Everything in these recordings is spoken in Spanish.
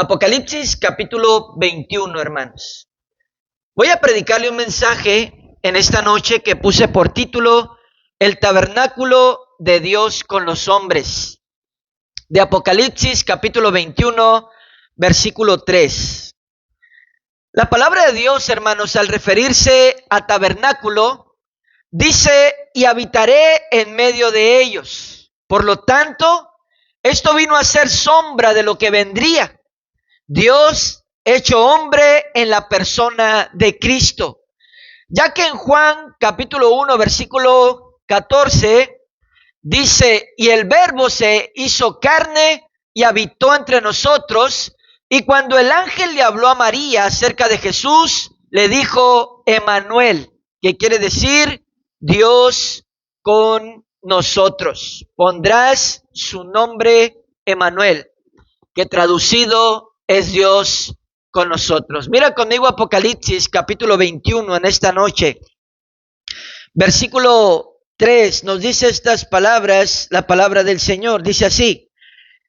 Apocalipsis capítulo 21, hermanos. Voy a predicarle un mensaje en esta noche que puse por título El tabernáculo de Dios con los hombres. De Apocalipsis capítulo 21, versículo 3. La palabra de Dios, hermanos, al referirse a tabernáculo, dice, y habitaré en medio de ellos. Por lo tanto, esto vino a ser sombra de lo que vendría. Dios hecho hombre en la persona de Cristo. Ya que en Juan capítulo 1 versículo 14 dice, y el verbo se hizo carne y habitó entre nosotros, y cuando el ángel le habló a María acerca de Jesús, le dijo Emmanuel, que quiere decir Dios con nosotros. Pondrás su nombre Emmanuel, que traducido es Dios con nosotros. Mira conmigo Apocalipsis capítulo 21 en esta noche. Versículo 3 nos dice estas palabras, la palabra del Señor. Dice así,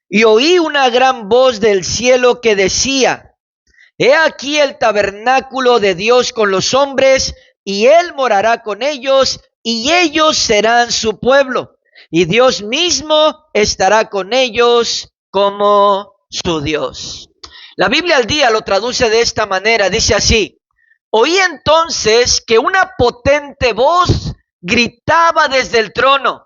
y oí una gran voz del cielo que decía, he aquí el tabernáculo de Dios con los hombres, y Él morará con ellos, y ellos serán su pueblo, y Dios mismo estará con ellos como su Dios. La Biblia al día lo traduce de esta manera, dice así, oí entonces que una potente voz gritaba desde el trono,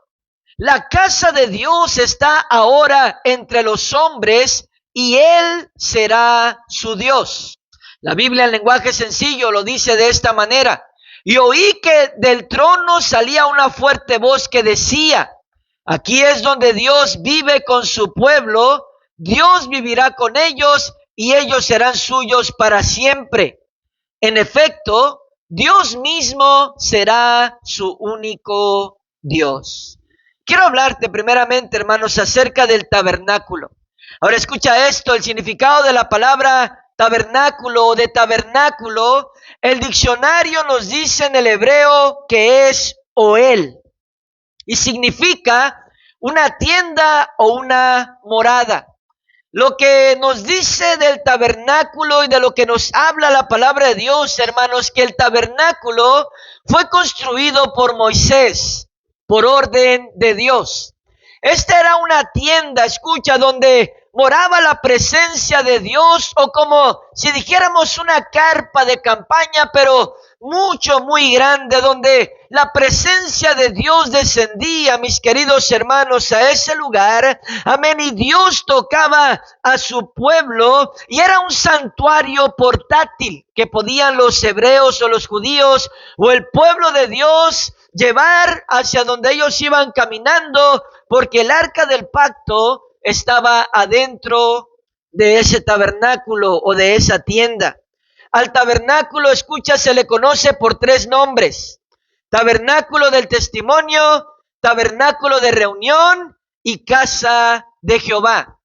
la casa de Dios está ahora entre los hombres y Él será su Dios. La Biblia en lenguaje sencillo lo dice de esta manera, y oí que del trono salía una fuerte voz que decía, aquí es donde Dios vive con su pueblo, Dios vivirá con ellos y ellos serán suyos para siempre. En efecto, Dios mismo será su único Dios. Quiero hablarte primeramente, hermanos, acerca del tabernáculo. Ahora escucha esto, el significado de la palabra tabernáculo o de tabernáculo, el diccionario nos dice en el hebreo que es Ohel y significa una tienda o una morada. Lo que nos dice del tabernáculo y de lo que nos habla la palabra de Dios, hermanos, que el tabernáculo fue construido por Moisés, por orden de Dios. Esta era una tienda, escucha, donde moraba la presencia de Dios, o como si dijéramos una carpa de campaña, pero muy grande, donde la presencia de Dios descendía, mis queridos hermanos, a ese lugar, amén, y Dios tocaba a su pueblo, y era un santuario portátil que podían los hebreos o los judíos o el pueblo de Dios llevar hacia donde ellos iban caminando, porque el arca del pacto estaba adentro de ese tabernáculo o de esa tienda. Al tabernáculo, escucha, se le conoce por tres nombres: tabernáculo del testimonio, tabernáculo de reunión y casa de Jehová.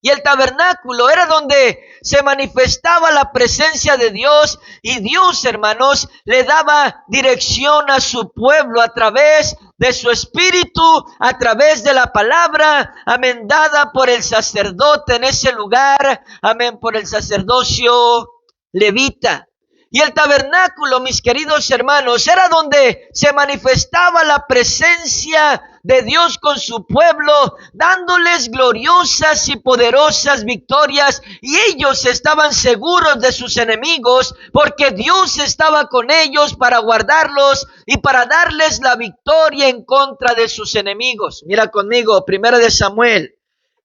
Y el tabernáculo era donde se manifestaba la presencia de Dios, y Dios, hermanos, le daba dirección a su pueblo a través de su espíritu, a través de la palabra, amén, dada por el sacerdote en ese lugar, amén, por el sacerdocio levita. Y el tabernáculo, mis queridos hermanos, era donde se manifestaba la presencia de Dios con su pueblo, dándoles gloriosas y poderosas victorias, y ellos estaban seguros de sus enemigos, porque Dios estaba con ellos para guardarlos y para darles la victoria en contra de sus enemigos. Mira conmigo, 1 de Samuel,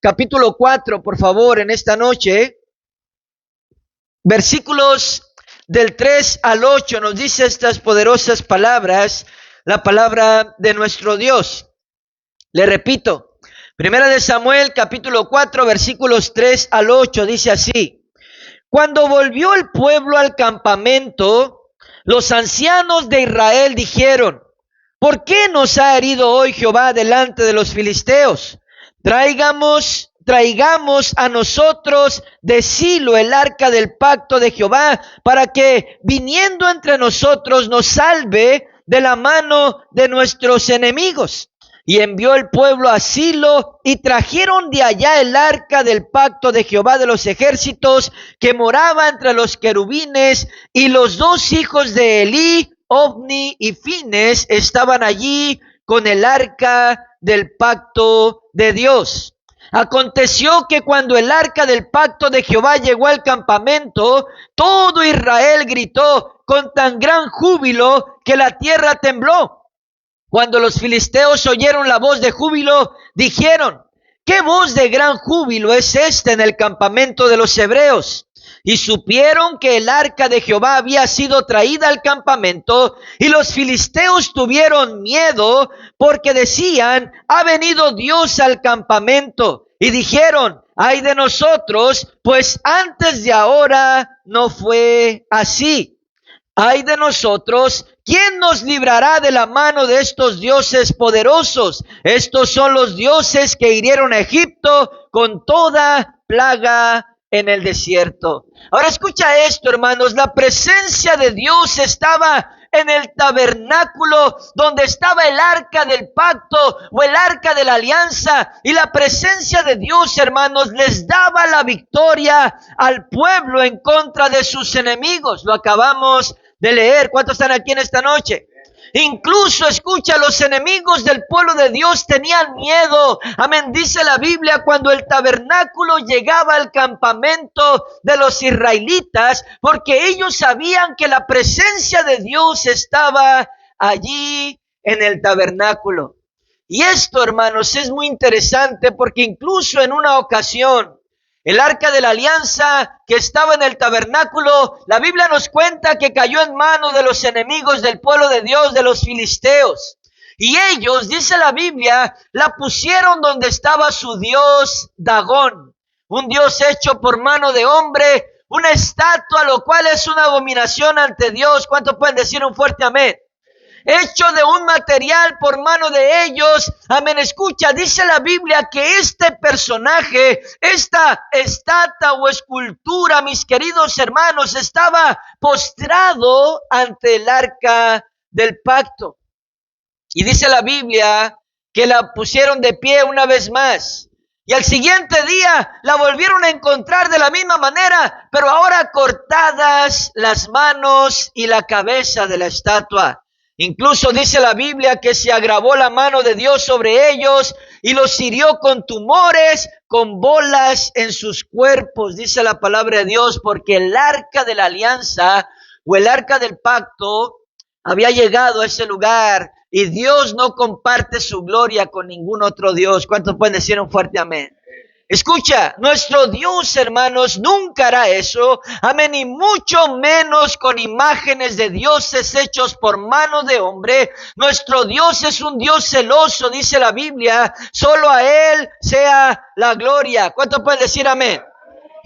capítulo 4, por favor, en esta noche, versículos del 3 al 8 nos dice estas poderosas palabras, la palabra de nuestro Dios. Le repito, 1 de Samuel capítulo 4 versículos 3 al 8 dice así: cuando volvió el pueblo al campamento, los ancianos de Israel dijeron, ¿por qué nos ha herido hoy Jehová delante de los filisteos? Traigamos a nosotros de Silo el arca del pacto de Jehová, para que viniendo entre nosotros nos salve de la mano de nuestros enemigos. Y envió el pueblo a Silo y trajeron de allá el arca del pacto de Jehová de los ejércitos, que moraba entre los querubines, y los dos hijos de Elí, Ofni y Fines, estaban allí con el arca del pacto de Dios. Aconteció que cuando el arca del pacto de Jehová llegó al campamento, todo Israel gritó con tan gran júbilo que la tierra tembló. Cuando los filisteos oyeron la voz de júbilo, dijeron: ¿qué voz de gran júbilo es esta en el campamento de los hebreos? Y supieron que el arca de Jehová había sido traída al campamento, y los filisteos tuvieron miedo, porque decían: ha venido Dios al campamento. Y dijeron: ay de nosotros, pues antes de ahora no fue así. Ay de nosotros, ¿quién nos librará de la mano de estos dioses poderosos? Estos son los dioses que hirieron a Egipto con toda plaga en el desierto. Ahora escucha esto, hermanos. La presencia de Dios estaba en el tabernáculo donde estaba el arca del pacto o el arca de la alianza, y la presencia de Dios, hermanos, les daba la victoria al pueblo en contra de sus enemigos. Lo acabamos de leer. ¿Cuántos están aquí en esta noche? Incluso, escucha, los enemigos del pueblo de Dios tenían miedo. Amén. Dice la Biblia, cuando el tabernáculo llegaba al campamento de los israelitas, porque ellos sabían que la presencia de Dios estaba allí en el tabernáculo. Y esto, hermanos, es muy interesante, porque incluso en una ocasión, el arca de la alianza que estaba en el tabernáculo, la Biblia nos cuenta que cayó en manos de los enemigos del pueblo de Dios, de los filisteos. Y ellos, dice la Biblia, la pusieron donde estaba su dios Dagón, un dios hecho por mano de hombre, una estatua, lo cual es una abominación ante Dios. ¿Cuántos pueden decir un fuerte amén? Hecho de un material por mano de ellos. Amén. Escucha, dice la Biblia que este personaje, esta estatua o escultura, mis queridos hermanos, estaba postrado ante el arca del pacto. Y dice la Biblia que la pusieron de pie una vez más. Y al siguiente día la volvieron a encontrar de la misma manera, pero ahora cortadas las manos y la cabeza de la estatua. Incluso dice la Biblia que se agravó la mano de Dios sobre ellos y los hirió con tumores, con bolas en sus cuerpos, dice la palabra de Dios, porque el arca de la alianza o el arca del pacto había llegado a ese lugar y Dios no comparte su gloria con ningún otro Dios. ¿Cuántos pueden decir un fuerte amén? Escucha, nuestro Dios, hermanos, nunca hará eso, amén, y mucho menos con imágenes de dioses hechos por mano de hombre. Nuestro Dios es un Dios celoso, dice la Biblia, solo a Él sea la gloria. ¿Cuántos pueden decir amén?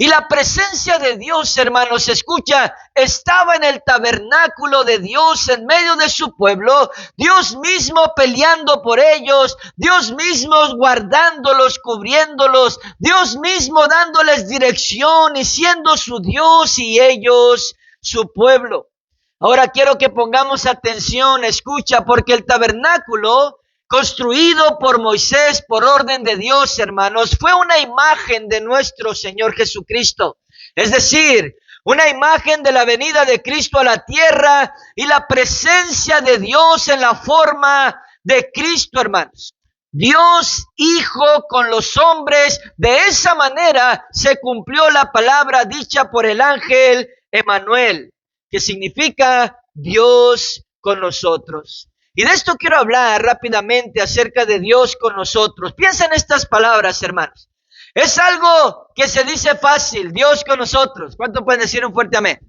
Y la presencia de Dios, hermanos, escucha, estaba en el tabernáculo de Dios en medio de su pueblo, Dios mismo peleando por ellos, Dios mismo guardándolos, cubriéndolos, Dios mismo dándoles dirección y siendo su Dios y ellos su pueblo. Ahora quiero que pongamos atención, escucha, porque el tabernáculo construido por Moisés por orden de Dios, hermanos, fue una imagen de nuestro Señor Jesucristo. Es decir, una imagen de la venida de Cristo a la tierra y la presencia de Dios en la forma de Cristo, hermanos. Dios Hijo con los hombres, de esa manera se cumplió la palabra dicha por el ángel Emanuel, que significa Dios con nosotros. Y de esto quiero hablar rápidamente acerca de Dios con nosotros. Piensa en estas palabras, hermanos. Es algo que se dice fácil, Dios con nosotros. ¿Cuánto pueden decir un fuerte amén?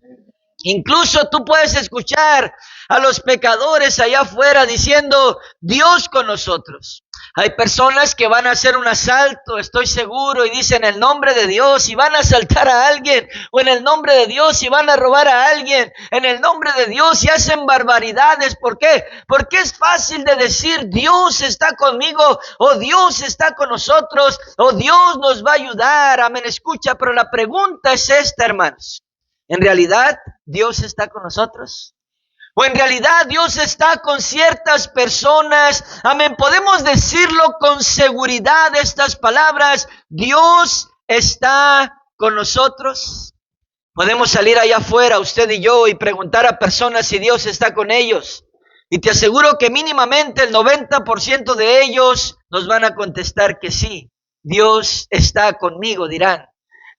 Incluso tú puedes escuchar a los pecadores allá afuera diciendo, Dios con nosotros. Hay personas que van a hacer un asalto, estoy seguro, y dicen el nombre de Dios y van a asaltar a alguien, o en el nombre de Dios y van a robar a alguien, en el nombre de Dios, y hacen barbaridades. ¿Por qué? Porque es fácil de decir, Dios está conmigo, o Dios está con nosotros, o Dios nos va a ayudar. Amén, escucha, pero la pregunta es esta, hermanos. ¿En realidad Dios está con nosotros? O en realidad Dios está con ciertas personas. Amén. Podemos decirlo con seguridad estas palabras. Dios está con nosotros. Podemos salir allá afuera, usted y yo, y preguntar a personas si Dios está con ellos. Y te aseguro que mínimamente el 90% de ellos nos van a contestar que sí. Dios está conmigo, dirán.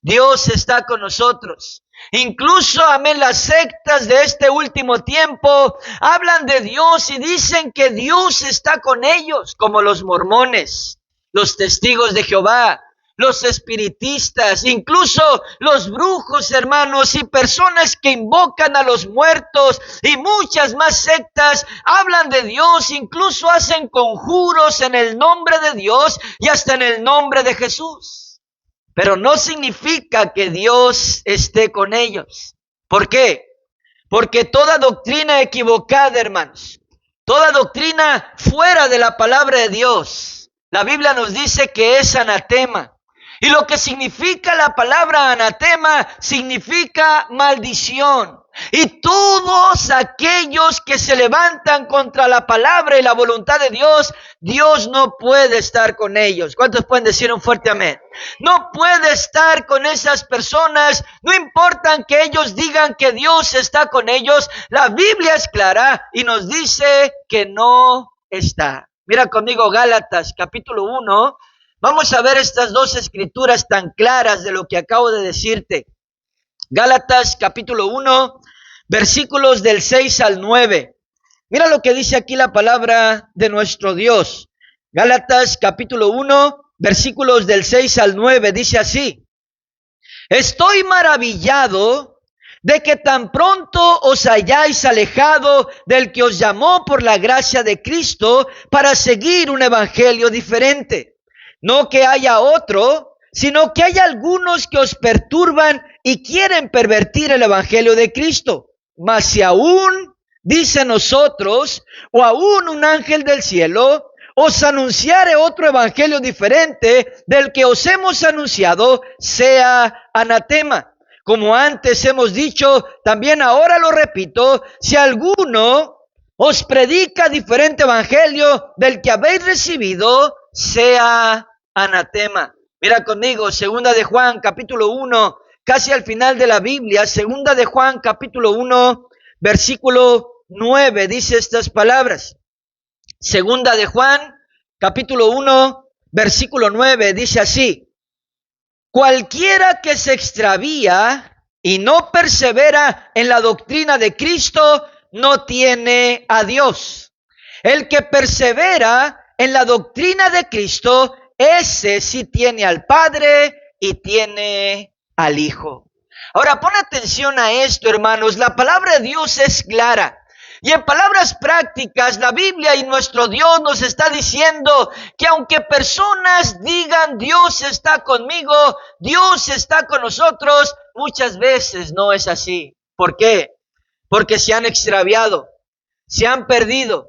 Dios está con nosotros. Incluso, amén, las sectas de este último tiempo hablan de Dios y dicen que Dios está con ellos, como los mormones, los testigos de Jehová, los espiritistas, incluso los brujos, hermanos, y personas que invocan a los muertos, y muchas más sectas hablan de Dios, incluso hacen conjuros en el nombre de Dios y hasta en el nombre de Jesús. Pero no significa que Dios esté con ellos. ¿Por qué? Porque toda doctrina equivocada, hermanos, toda doctrina fuera de la palabra de Dios, la Biblia nos dice que es anatema. Y lo que significa la palabra anatema significa maldición. Y todos aquellos que se levantan contra la palabra y la voluntad de Dios, Dios no puede estar con ellos. ¿Cuántos pueden decir un fuerte amén? No puede estar con esas personas, no importa que ellos digan que Dios está con ellos. La Biblia es clara y nos dice que no está. Mira conmigo Gálatas capítulo 1. Vamos a ver estas dos escrituras tan claras de lo que acabo de decirte. Gálatas capítulo 1, versículos del 6 al 9. Mira lo que dice aquí la palabra de nuestro Dios. Gálatas capítulo 1, versículos del 6 al 9, dice así: Estoy maravillado de que tan pronto os hayáis alejado del que os llamó por la gracia de Cristo para seguir un evangelio diferente. No que haya otro, sino que hay algunos que os perturban y quieren pervertir el evangelio de Cristo. Mas si aún, dice nosotros, o aún un ángel del cielo, os anunciare otro evangelio diferente del que os hemos anunciado, sea anatema. Como antes hemos dicho, también ahora lo repito, si alguno os predica diferente evangelio del que habéis recibido, sea anatema. Mira conmigo, segunda de Juan, capítulo 1, casi al final de la Biblia, segunda de Juan, capítulo 1, versículo 9, dice estas palabras. Segunda de Juan, capítulo 1, versículo 9, dice así: Cualquiera que se extravía y no persevera en la doctrina de Cristo, no tiene a Dios. El que persevera en la doctrina de Cristo, ese sí tiene al Padre y tiene al Hijo. Ahora pon atención a esto, hermanos. La palabra de Dios es clara. Y en palabras prácticas, la Biblia y nuestro Dios nos está diciendo que aunque personas digan Dios está conmigo, Dios está con nosotros, muchas veces no es así. ¿Por qué? Porque se han extraviado, se han perdido.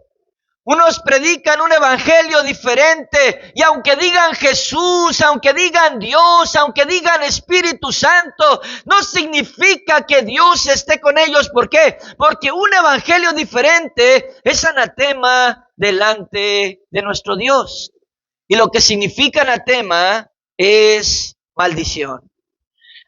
Unos predican un evangelio diferente y aunque digan Jesús, aunque digan Dios, aunque digan Espíritu Santo, no significa que Dios esté con ellos. ¿Por qué? Porque un evangelio diferente es anatema delante de nuestro Dios. Y lo que significa anatema es maldición.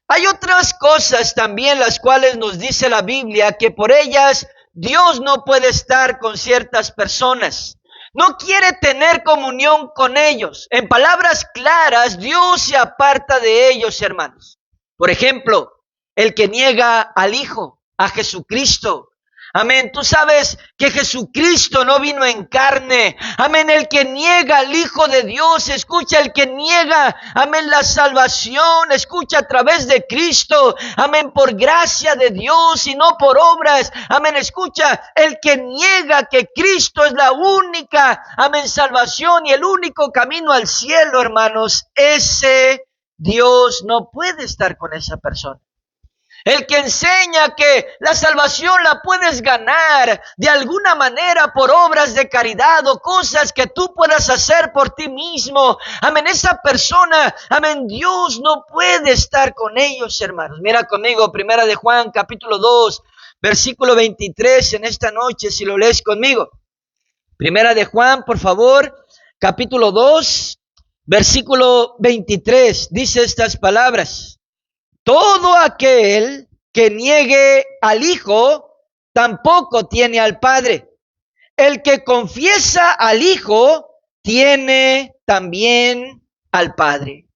Hay otras cosas también las cuales nos dice la Biblia que por ellas Dios no puede estar con ciertas personas. No quiere tener comunión con ellos. En palabras claras, Dios se aparta de ellos, hermanos. Por ejemplo, el que niega al Hijo, a Jesucristo. Amén. Tú sabes que Jesucristo no vino en carne. Amén. El que niega al Hijo de Dios, escucha, el que niega, amén, la salvación, escucha, a través de Cristo. Amén. Por gracia de Dios y no por obras. Amén. Escucha, el que niega que Cristo es la única, amén, salvación y el único camino al cielo, hermanos, ese Dios no puede estar con esa persona. El que enseña que la salvación la puedes ganar de alguna manera por obras de caridad o cosas que tú puedas hacer por ti mismo. Amén, esa persona, amén, Dios no puede estar con ellos, hermanos. Mira conmigo, primera de Juan, capítulo 2, versículo 23 en esta noche, si lo lees conmigo. Primera de Juan, por favor, capítulo 2, versículo 23, dice estas palabras: todo aquel que niegue al Hijo, tampoco tiene al Padre. El que confiesa al Hijo, tiene también al Padre.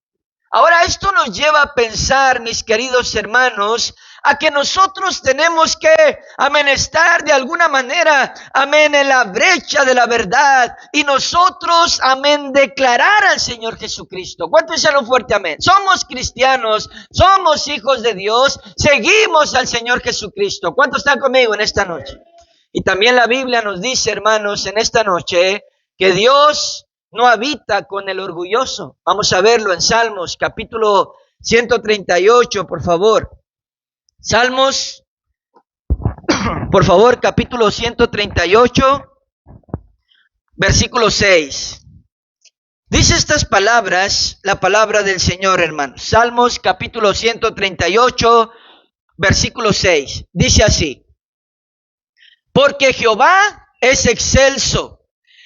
Ahora, esto nos lleva a pensar, mis queridos hermanos, a que nosotros tenemos que, estar de alguna manera, en la brecha de la verdad, y nosotros, declarar al Señor Jesucristo. ¿Cuántos dicen un fuerte amén? Somos cristianos, somos hijos de Dios, seguimos al Señor Jesucristo. ¿Cuántos están conmigo en esta noche? Y también la Biblia nos dice, hermanos, en esta noche, que Dios no habita con el orgulloso. Vamos a verlo en Salmos, capítulo 138, por favor. Salmos, por favor, capítulo 138, versículo 6. Dice estas palabras, la palabra del Señor, hermanos. Salmos, capítulo 138, versículo 6. Dice así: porque Jehová es excelso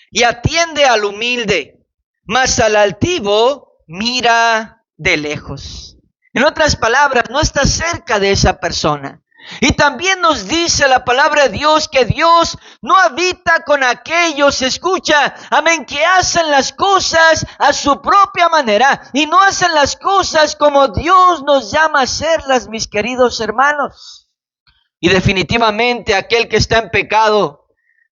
y atiende al humilde, mas al altivo mira de lejos. En otras palabras, no está cerca de esa persona. Y también nos dice la palabra de Dios que Dios no habita con aquellos, escucha, que hacen las cosas a su propia manera y no hacen las cosas como Dios nos llama a hacerlas, mis queridos hermanos. Y definitivamente aquel que está en pecado,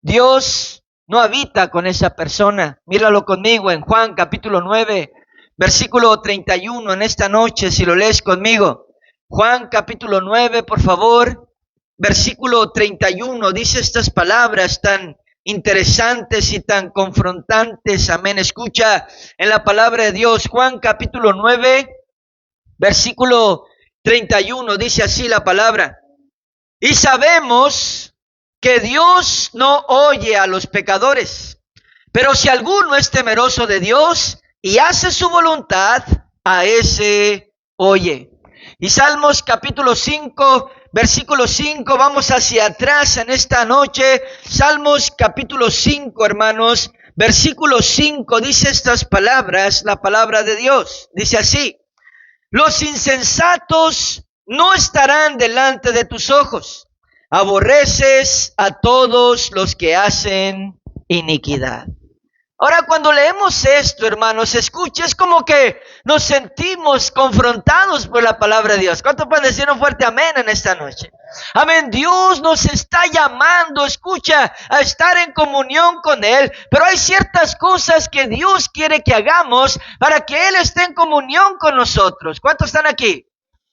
Dios no habita con esa persona. Míralo conmigo en Juan capítulo 9, versículo 31 en esta noche, si lo lees conmigo. Juan capítulo 9, por favor, versículo 31, dice estas palabras tan interesantes y tan confrontantes. Amén. Escucha en la palabra de Dios. Juan capítulo 9, versículo 31, dice así la palabra: y sabemos que Dios no oye a los pecadores, pero si alguno es temeroso de Dios y hace su voluntad, a ese oye. Y Salmos capítulo 5, versículo 5, vamos hacia atrás en esta noche. Salmos capítulo 5, hermanos, versículo 5, dice estas palabras, la palabra de Dios. Dice así: los insensatos no estarán delante de tus ojos. Aborreces a todos los que hacen iniquidad. Ahora, cuando leemos esto, hermanos, escucha, es como que nos sentimos confrontados por la palabra de Dios. ¿Cuánto pueden decir un fuerte amén en esta noche? Amén. Dios nos está llamando, escucha, a estar en comunión con Él, pero hay ciertas cosas que Dios quiere que hagamos para que Él esté en comunión con nosotros. ¿Cuántos están aquí?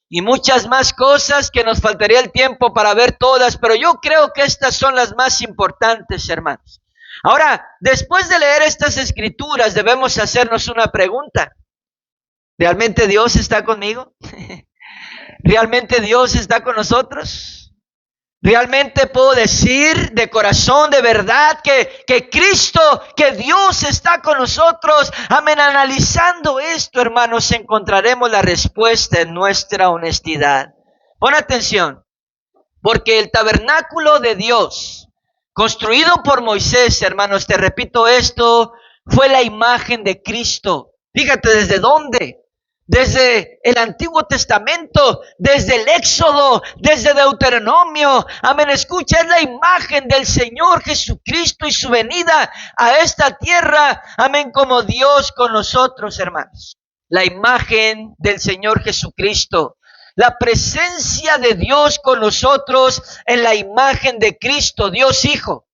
Y muchas más cosas que nos faltaría el tiempo para ver todas, pero yo creo que estas son las más importantes, hermanos. Ahora, después de leer estas escrituras, debemos hacernos una pregunta. ¿Realmente Dios está conmigo? ¿Realmente Dios está con nosotros? ¿Realmente puedo decir de corazón, de verdad, que Cristo, que Dios está con nosotros? Amén. Analizando esto, hermanos, encontraremos la respuesta en nuestra honestidad. Pon atención, porque el tabernáculo de Dios, construido por Moisés, hermanos, te repito esto, fue la imagen de Cristo. Fíjate, ¿desde dónde? Desde el Antiguo Testamento, desde el Éxodo, desde Deuteronomio. Amén, escucha, es la imagen del Señor Jesucristo y su venida a esta tierra. Amén, como Dios con nosotros, hermanos. La imagen del Señor Jesucristo. La presencia de Dios con nosotros en la imagen de Cristo, Dios Hijo.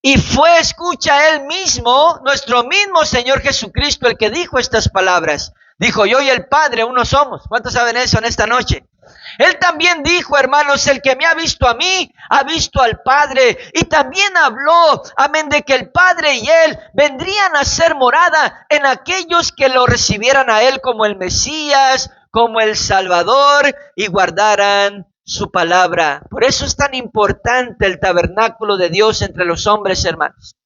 Y fue, escucha, Él mismo, nuestro mismo Señor Jesucristo, el que dijo estas palabras. Dijo: yo y el Padre uno somos. ¿Cuántos saben eso en esta noche? Él también dijo, hermanos: el que me ha visto a mí, ha visto al Padre. Y también habló, amén, de que el Padre y Él vendrían a ser morada en aquellos que lo recibieran a Él como el Mesías, como el Salvador, y guardaran su palabra. Por eso es tan importante el tabernáculo de Dios entre los hombres, hermanos.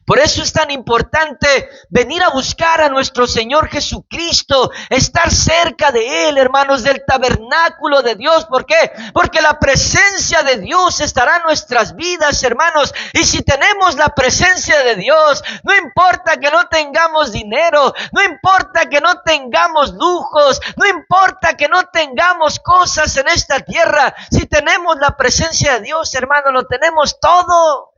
Por eso es tan importante venir a buscar a nuestro Señor Jesucristo, estar cerca de Él, hermanos, del tabernáculo de Dios. ¿Por qué? Porque la presencia de Dios estará en nuestras vidas, hermanos. Y si tenemos la presencia de Dios, no importa que no tengamos dinero, no importa que no tengamos lujos, no importa que no tengamos cosas en esta tierra. Si tenemos la presencia de Dios, hermanos, lo tenemos todo.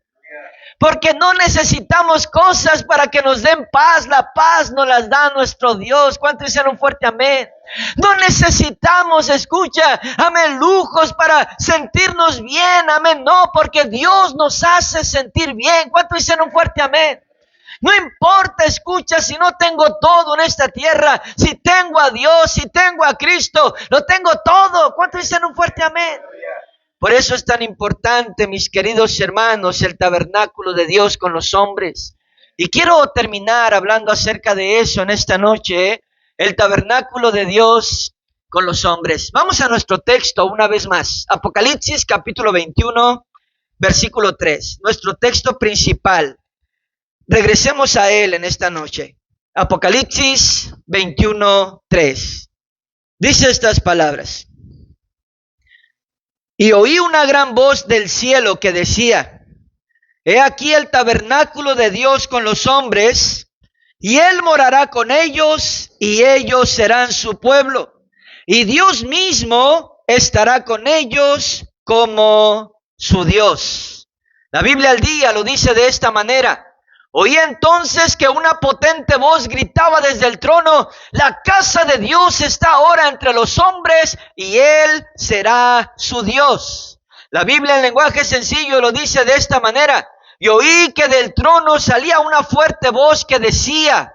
Porque no necesitamos cosas para que nos den paz. La paz nos las da nuestro Dios. ¿Cuántos dicen un fuerte amén? No necesitamos, escucha, amén, lujos para sentirnos bien, amén. No, porque Dios nos hace sentir bien. ¿Cuántos dicen un fuerte amén? No importa, escucha, si no tengo todo en esta tierra, si tengo a Dios, si tengo a Cristo, lo tengo todo. ¿Cuántos dicen un fuerte amén? Por eso es tan importante, mis queridos hermanos, el tabernáculo de Dios con los hombres. Y quiero terminar hablando acerca de eso en esta noche, el tabernáculo de Dios con los hombres. Vamos a nuestro texto una vez más. Apocalipsis capítulo 21, versículo 3. Nuestro texto principal. Regresemos a él en esta noche. Apocalipsis 21, 3. Dice estas palabras. Y oí una gran voz del cielo que decía, he aquí el tabernáculo de Dios con los hombres, y Él morará con ellos, y ellos serán su pueblo. Y Dios mismo estará con ellos como su Dios. La Biblia al día lo dice de esta manera. Oí entonces que una potente voz gritaba desde el trono, la casa de Dios está ahora entre los hombres y Él será su Dios. La Biblia en lenguaje sencillo lo dice de esta manera. Y oí que del trono salía una fuerte voz que decía,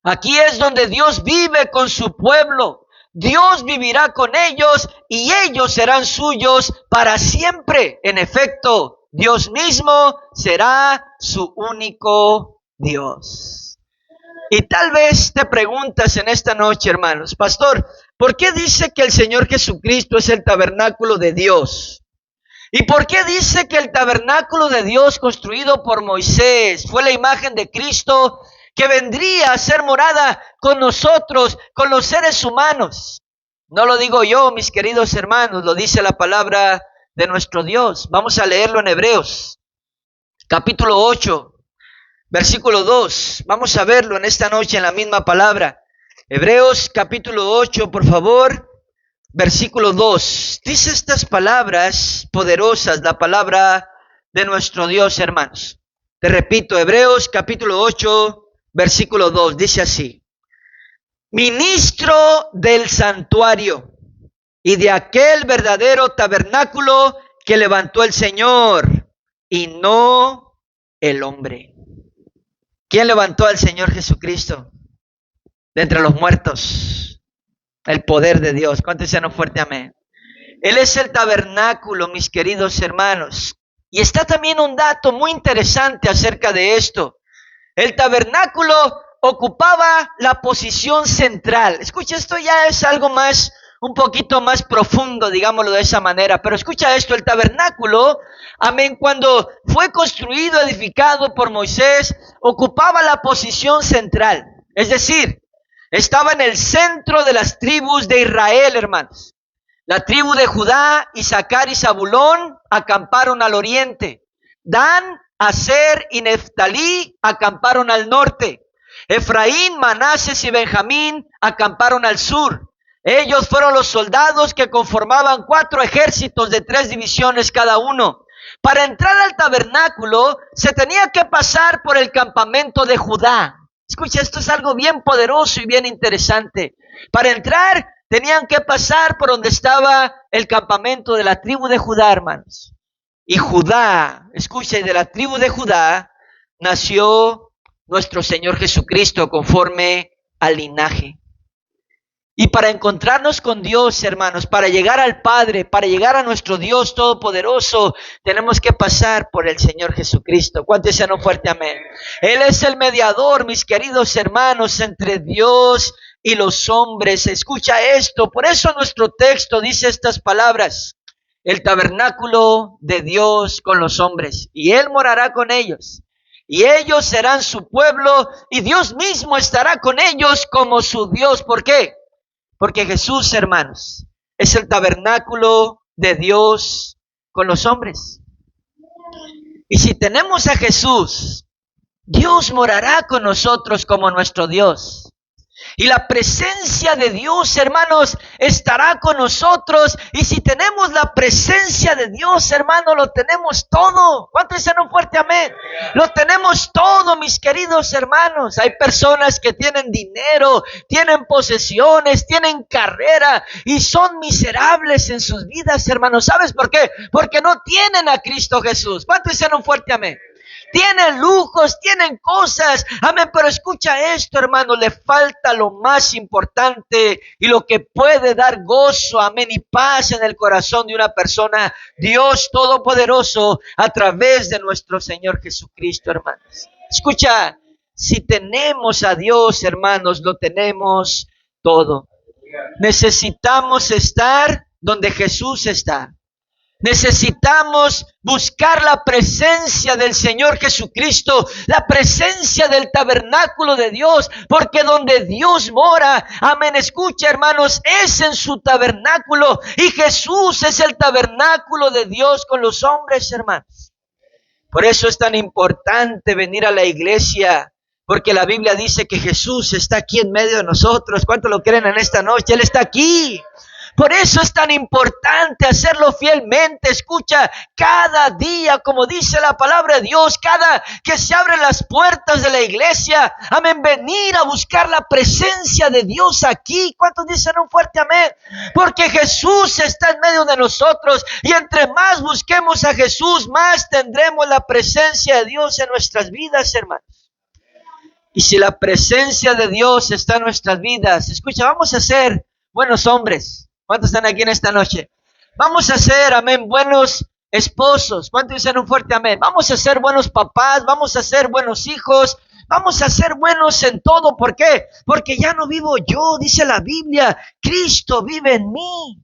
aquí es donde Dios vive con su pueblo. Dios vivirá con ellos y ellos serán suyos para siempre. En efecto, Dios mismo será su único Dios. Y tal vez te preguntas en esta noche, hermanos, pastor, ¿por qué dice que el Señor Jesucristo es el tabernáculo de Dios? ¿Y por qué dice que el tabernáculo de Dios construido por Moisés fue la imagen de Cristo que vendría a ser morada con nosotros, con los seres humanos? No lo digo yo, mis queridos hermanos, lo dice la palabra de nuestro Dios. Vamos a leerlo en Hebreos, capítulo 8, versículo 2. Vamos a verlo en esta noche en la misma palabra. Hebreos, capítulo 8, por favor, versículo 2. Dice estas palabras poderosas, la palabra de nuestro Dios, hermanos. Te repito, Hebreos, capítulo 8, versículo 2. Dice así. Ministro del santuario y de aquel verdadero tabernáculo que levantó el Señor y no el hombre. ¿Quién levantó al Señor Jesucristo de entre los muertos? El poder de Dios. ¿Cuántos dicen un fuerte amén? Él es el tabernáculo, mis queridos hermanos. Y está también un dato muy interesante acerca de esto. El tabernáculo ocupaba la posición central. Escucha, esto ya es algo más, un poquito más profundo, digámoslo de esa manera. Pero escucha esto, el tabernáculo, amén, cuando fue construido, edificado por Moisés, ocupaba la posición central. Es decir, estaba en el centro de las tribus de Israel, hermanos. La tribu de Judá, Isaacar y Zabulón acamparon al oriente. Dan, Aser y Neftalí acamparon al norte. Efraín, Manases y Benjamín acamparon al sur. Ellos fueron los soldados que conformaban 4 ejércitos de 3 divisiones cada uno. Para entrar al tabernáculo se tenía que pasar por el campamento de Judá. Escucha, esto es algo bien poderoso y bien interesante. Para entrar tenían que pasar por donde estaba el campamento de la tribu de Judá, hermanos. Y Judá, escucha, y de la tribu de Judá nació nuestro Señor Jesucristo conforme al linaje. Y para encontrarnos con Dios, hermanos, para llegar al Padre, para llegar a nuestro Dios Todopoderoso, tenemos que pasar por el Señor Jesucristo. ¿Cuántos dicen un fuerte amén? Él es el mediador, mis queridos hermanos, entre Dios y los hombres. Escucha esto, por eso nuestro texto dice estas palabras. El tabernáculo de Dios con los hombres, y Él morará con ellos, y ellos serán su pueblo, y Dios mismo estará con ellos como su Dios. ¿Por qué? Porque Jesús, hermanos, es el tabernáculo de Dios con los hombres. Y si tenemos a Jesús, Dios morará con nosotros como nuestro Dios. Y la presencia de Dios, hermanos, estará con nosotros. Y si tenemos la presencia de Dios, hermanos, lo tenemos todo. ¿Cuántos dicen un fuerte amén? Lo tenemos todo, mis queridos hermanos. Hay personas que tienen dinero, tienen posesiones, tienen carrera y son miserables en sus vidas, hermanos. ¿Sabes por qué? Porque no tienen a Cristo Jesús. ¿Cuántos dicen un fuerte amén? Tienen lujos, tienen cosas, amén, pero escucha esto, hermano, le falta lo más importante y lo que puede dar gozo, amén, y paz en el corazón de una persona, Dios Todopoderoso, a través de nuestro Señor Jesucristo, hermanos. Escucha, si tenemos a Dios, hermanos, lo tenemos todo. Necesitamos estar donde Jesús está. Necesitamos buscar la presencia del Señor Jesucristo, la presencia del tabernáculo de Dios, porque donde Dios mora, amén, escucha, hermanos, es en su tabernáculo, y Jesús es el tabernáculo de Dios con los hombres, hermanos. Por eso es tan importante venir a la iglesia, porque la Biblia dice que Jesús está aquí en medio de nosotros. ¿Cuántos lo creen en esta noche? Él está aquí. Por eso es tan importante hacerlo fielmente. Escucha, cada día, como dice la palabra de Dios, cada que se abren las puertas de la iglesia, amén, venir a buscar la presencia de Dios aquí. ¿Cuántos dicen un fuerte amén? Porque Jesús está en medio de nosotros, y entre más busquemos a Jesús, más tendremos la presencia de Dios en nuestras vidas, hermanos. Y si la presencia de Dios está en nuestras vidas, escucha, vamos a ser buenos hombres. ¿Cuántos están aquí en esta noche? Vamos a ser, amén, buenos esposos. ¿Cuántos dicen un fuerte amén? Vamos a ser buenos papás, vamos a ser buenos hijos, vamos a ser buenos en todo. ¿Por qué? Porque ya no vivo yo, dice la Biblia, Cristo vive en mí.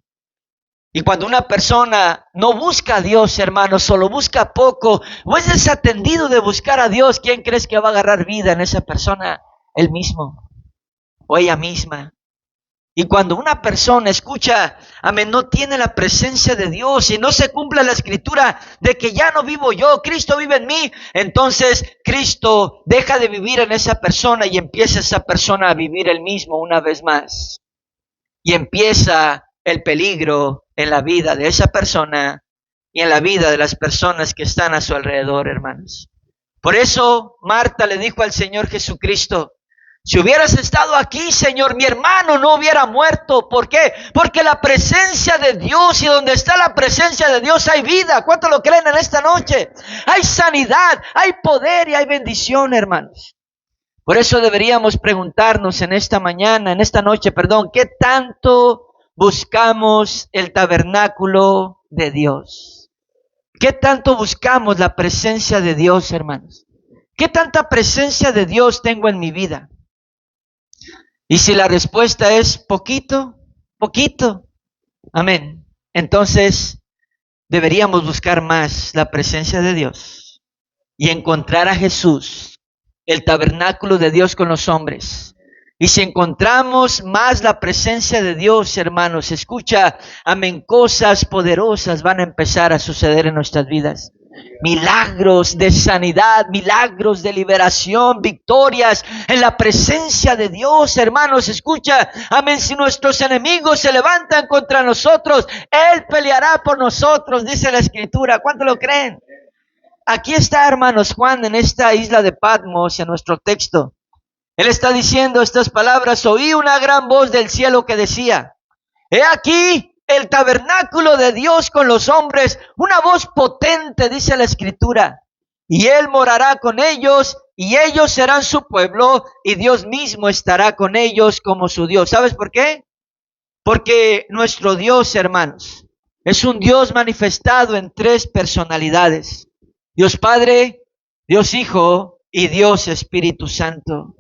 Y cuando una persona no busca a Dios, hermanos, solo busca poco, o es desatendido de buscar a Dios, ¿quién crees que va a agarrar vida en esa persona? Él mismo o ella misma. Y cuando una persona, escucha, amén, no tiene la presencia de Dios y no se cumple la escritura de que ya no vivo yo, Cristo vive en mí, entonces Cristo deja de vivir en esa persona y empieza esa persona a vivir él mismo una vez más. Y empieza el peligro en la vida de esa persona y en la vida de las personas que están a su alrededor, hermanos. Por eso Marta le dijo al Señor Jesucristo: si hubieras estado aquí, Señor, mi hermano no hubiera muerto. ¿Por qué? Porque la presencia de Dios, y donde está la presencia de Dios hay vida. ¿Cuántos lo creen en esta noche? Hay sanidad, hay poder y hay bendición, hermanos. Por eso deberíamos preguntarnos en esta noche, ¿qué tanto buscamos el tabernáculo de Dios? ¿Qué tanto buscamos la presencia de Dios, hermanos? ¿Qué tanta presencia de Dios tengo en mi vida? Y si la respuesta es poquito, amén, entonces deberíamos buscar más la presencia de Dios y encontrar a Jesús, el tabernáculo de Dios con los hombres. Y si encontramos más la presencia de Dios, hermanos, escucha, amén, cosas poderosas van a empezar a suceder en nuestras vidas. Milagros de sanidad, milagros de liberación, victorias en la presencia de Dios, hermanos, escucha, amén, si nuestros enemigos se levantan contra nosotros, Él peleará por nosotros, dice la Escritura. ¿Cuánto lo creen? Aquí está, hermanos, Juan en esta isla de Patmos, en nuestro texto. Él está diciendo estas palabras: oí una gran voz del cielo que decía: he aquí el tabernáculo de Dios con los hombres, una voz potente, dice la Escritura, y Él morará con ellos, y ellos serán su pueblo, y Dios mismo estará con ellos como su Dios. ¿Sabes por qué? Porque nuestro Dios, hermanos, es un Dios manifestado en tres personalidades: Dios Padre, Dios Hijo y Dios Espíritu Santo.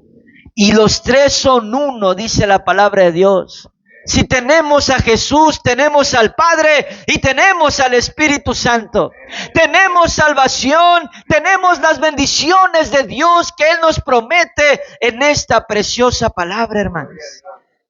Y los tres son uno, dice la palabra de Dios. Si tenemos a Jesús, tenemos al Padre y tenemos al Espíritu Santo. Tenemos salvación, tenemos las bendiciones de Dios que Él nos promete en esta preciosa palabra, hermanos.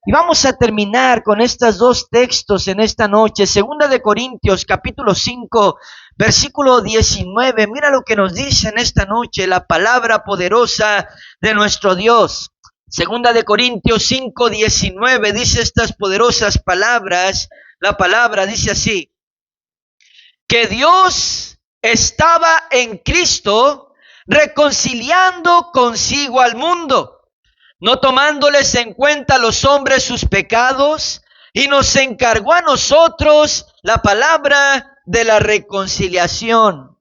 Y vamos a terminar con estos dos textos en esta noche. Segunda de Corintios, capítulo 5, versículo 19. Mira lo que nos dice en esta noche la palabra poderosa de nuestro Dios. Segunda de Corintios 5, 19 dice estas poderosas palabras. La palabra dice así: que Dios estaba en Cristo reconciliando consigo al mundo, no tomándoles en cuenta a los hombres sus pecados, y nos encargó a nosotros la palabra de la reconciliación.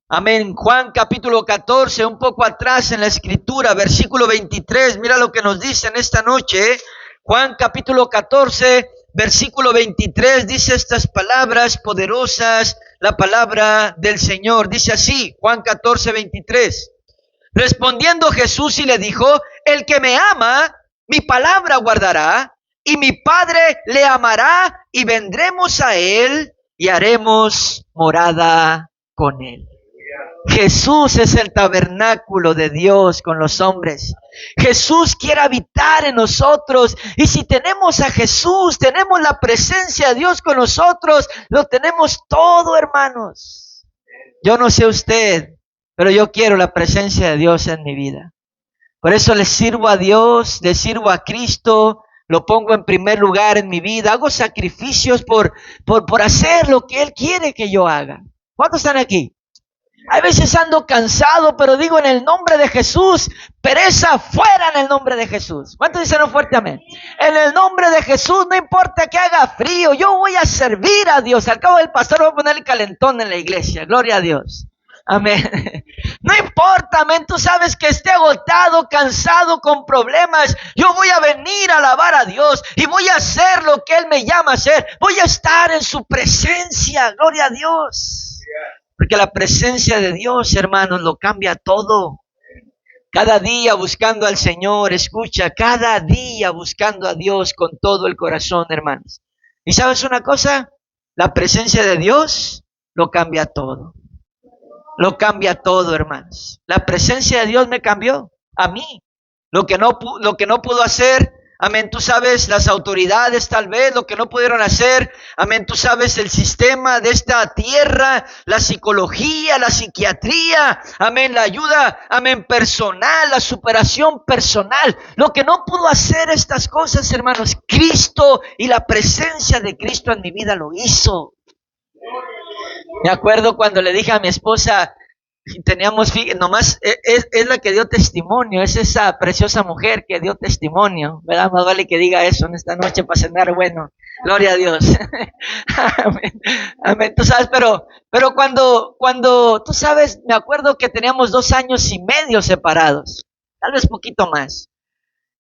Amén. Juan capítulo 14, un poco atrás en la escritura, versículo 23, mira lo que nos dice en esta noche. Juan capítulo 14, versículo 23, dice estas palabras poderosas, la palabra del Señor. Dice así, Juan 14, 23. Respondiendo Jesús y le dijo: el que me ama, mi palabra guardará, y mi Padre le amará, y vendremos a él y haremos morada con él. Jesús es el tabernáculo de Dios con los hombres. Jesús quiere habitar en nosotros. Y si tenemos a Jesús, tenemos la presencia de Dios con nosotros, lo tenemos todo, hermanos. Yo no sé usted, pero yo quiero la presencia de Dios en mi vida. Por eso le sirvo a Dios, le sirvo a Cristo, lo pongo en primer lugar en mi vida. Hago sacrificios por hacer lo que Él quiere que yo haga. ¿Cuántos están aquí? Hay veces ando cansado, pero digo en el nombre de Jesús, pereza fuera en el nombre de Jesús. ¿Cuántos dicen fuerte amén? En el nombre de Jesús, no importa que haga frío, yo voy a servir a Dios. Al cabo del pastor voy a poner el calentón en la iglesia. Gloria a Dios. Amén. No importa, amén. Tú sabes que esté agotado, cansado, con problemas. Yo voy a venir a alabar a Dios y voy a hacer lo que Él me llama a hacer. Voy a estar en su presencia. Gloria a Dios. Porque la presencia de Dios, hermanos, lo cambia todo. Cada día buscando al Señor, escucha, cada día buscando a Dios con todo el corazón, hermanos. ¿Y sabes una cosa? La presencia de Dios lo cambia todo. Lo cambia todo, hermanos. La presencia de Dios me cambió a mí. Lo que no pudo hacer, amén, tú sabes, las autoridades tal vez, lo que no pudieron hacer, amén, tú sabes, el sistema de esta tierra, la psicología, la psiquiatría, amén, la ayuda, amén, personal, la superación personal. Lo que no pudo hacer estas cosas, hermanos, Cristo y la presencia de Cristo en mi vida lo hizo. Me acuerdo cuando le dije a mi esposa, teníamos, nomás es la que dio testimonio, es esa preciosa mujer que dio testimonio, ¿verdad? Más vale que diga eso en esta noche para cenar bueno. Gloria a Dios. Amén. Amén. Tú sabes, pero cuando, tú sabes, me acuerdo que teníamos 2 años y medio separados, tal vez poquito más.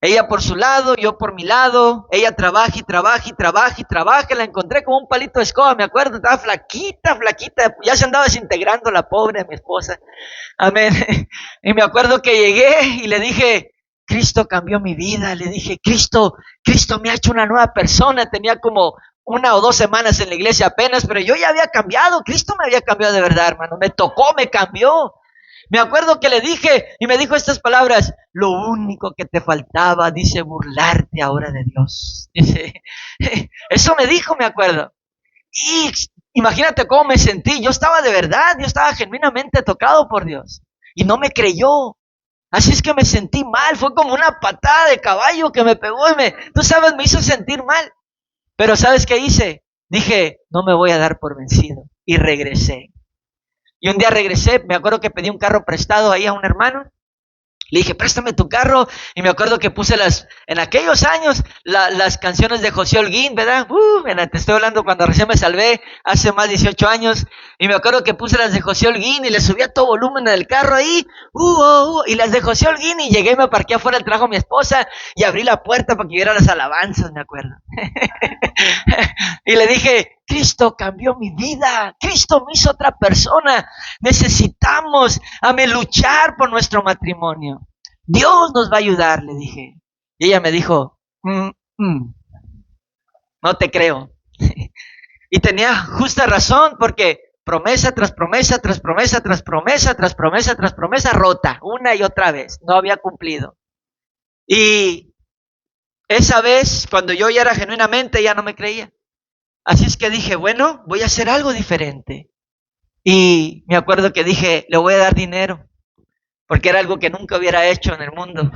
Ella por su lado, yo por mi lado. Ella trabaja y trabaja y trabaja y trabaja. La encontré como un palito de escoba, me acuerdo. Estaba flaquita. Ya se andaba desintegrando la pobre mi esposa. Amén. Y me acuerdo que llegué y le dije, Cristo cambió mi vida. Le dije, Cristo me ha hecho una nueva persona. Tenía como 1 o 2 semanas en la iglesia apenas, pero yo ya había cambiado. Cristo me había cambiado de verdad, hermano. Me tocó, me cambió. Me acuerdo que le dije, y me dijo estas palabras: lo único que te faltaba, dice, burlarte ahora de Dios. Dice, eso me dijo, me acuerdo. Y imagínate cómo me sentí. Yo estaba de verdad, yo estaba genuinamente tocado por Dios. Y no me creyó. Así es que me sentí mal. Fue como una patada de caballo que me pegó y tú sabes, me hizo sentir mal. Pero ¿sabes qué hice? Dije, no me voy a dar por vencido. Y regresé. Y un día regresé, me acuerdo que pedí un carro prestado ahí a un hermano. Le dije, préstame tu carro. Y me acuerdo que puse en aquellos años, las canciones de José Holguín, ¿verdad? Te estoy hablando cuando recién me salvé, hace más de 18 años. Y me acuerdo que puse las de José Holguín y le subí a todo volumen en el carro ahí. Y las de José Holguín, y llegué y me parqué afuera, trajo a mi esposa y abrí la puerta para que viera las alabanzas, me acuerdo. Y le dije, Cristo cambió mi vida. Cristo me hizo otra persona. Necesitamos luchar por nuestro matrimonio. Dios nos va a ayudar, le dije. Y ella me dijo, no te creo. Y tenía justa razón, porque promesa tras promesa, tras promesa, tras promesa, tras promesa, tras promesa, rota, una y otra vez, no había cumplido. Y esa vez, cuando yo ya era genuinamente, ya no me creía. Así es que dije, bueno, voy a hacer algo diferente. Y me acuerdo que dije, le voy a dar dinero, porque era algo que nunca hubiera hecho en el mundo.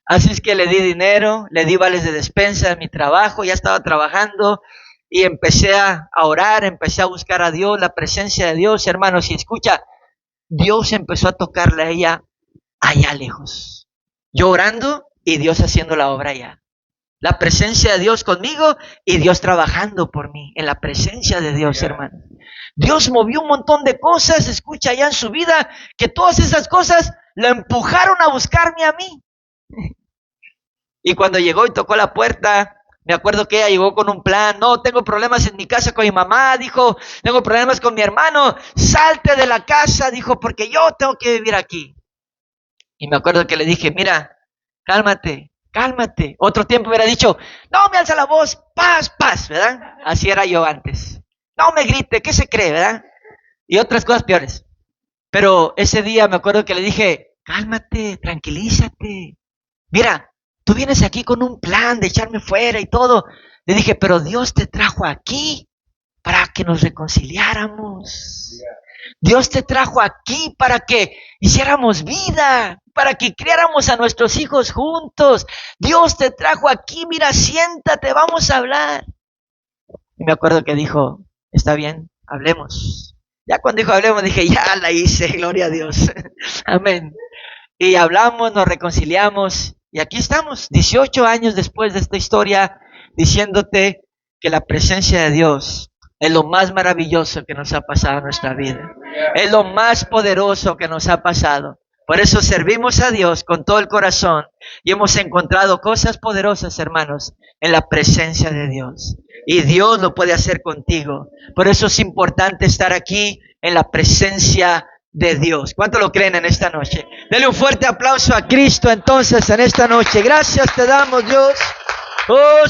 Así es que le di dinero, le di vales de despensa en mi trabajo, ya estaba trabajando, y empecé a orar, empecé a buscar a Dios, la presencia de Dios, hermanos. Y escucha, Dios empezó a tocarle a ella allá lejos. Yo orando y Dios haciendo la obra allá. La presencia de Dios conmigo y Dios trabajando por mí, en la presencia de Dios, hermano. Dios movió un montón de cosas, escucha, allá en su vida, que todas esas cosas la empujaron a buscarme a mí. Y cuando llegó y tocó la puerta, me acuerdo que ella llegó con un plan. No, tengo problemas en mi casa con mi mamá, dijo, tengo problemas con mi hermano, salte de la casa, dijo, porque yo tengo que vivir aquí. Y me acuerdo que le dije, mira, cálmate, cálmate. Otro tiempo hubiera dicho, no me alza la voz, paz, paz, ¿verdad? Así era yo antes. No me grite, ¿qué se cree, verdad? Y otras cosas peores. Pero ese día me acuerdo que le dije, cálmate, tranquilízate. Mira, tú vienes aquí con un plan de echarme fuera y todo. Le dije, pero Dios te trajo aquí para que nos reconciliáramos. Dios te trajo aquí para que hiciéramos vida, para que criáramos a nuestros hijos juntos. Dios te trajo aquí, mira, siéntate, vamos a hablar. Y me acuerdo que dijo, está bien, hablemos. Ya cuando dijo hablemos, dije, ya la hice, gloria a Dios. Amén. Y hablamos, nos reconciliamos. Y aquí estamos, 18 años después de esta historia, diciéndote que la presencia de Dios es lo más maravilloso que nos ha pasado en nuestra vida. Es lo más poderoso que nos ha pasado. Por eso servimos a Dios con todo el corazón y hemos encontrado cosas poderosas, hermanos, en la presencia de Dios. Y Dios lo puede hacer contigo. Por eso es importante estar aquí en la presencia de Dios. ¿Cuánto lo creen en esta noche? Denle un fuerte aplauso a Cristo entonces en esta noche. Gracias te damos, Dios. Oh,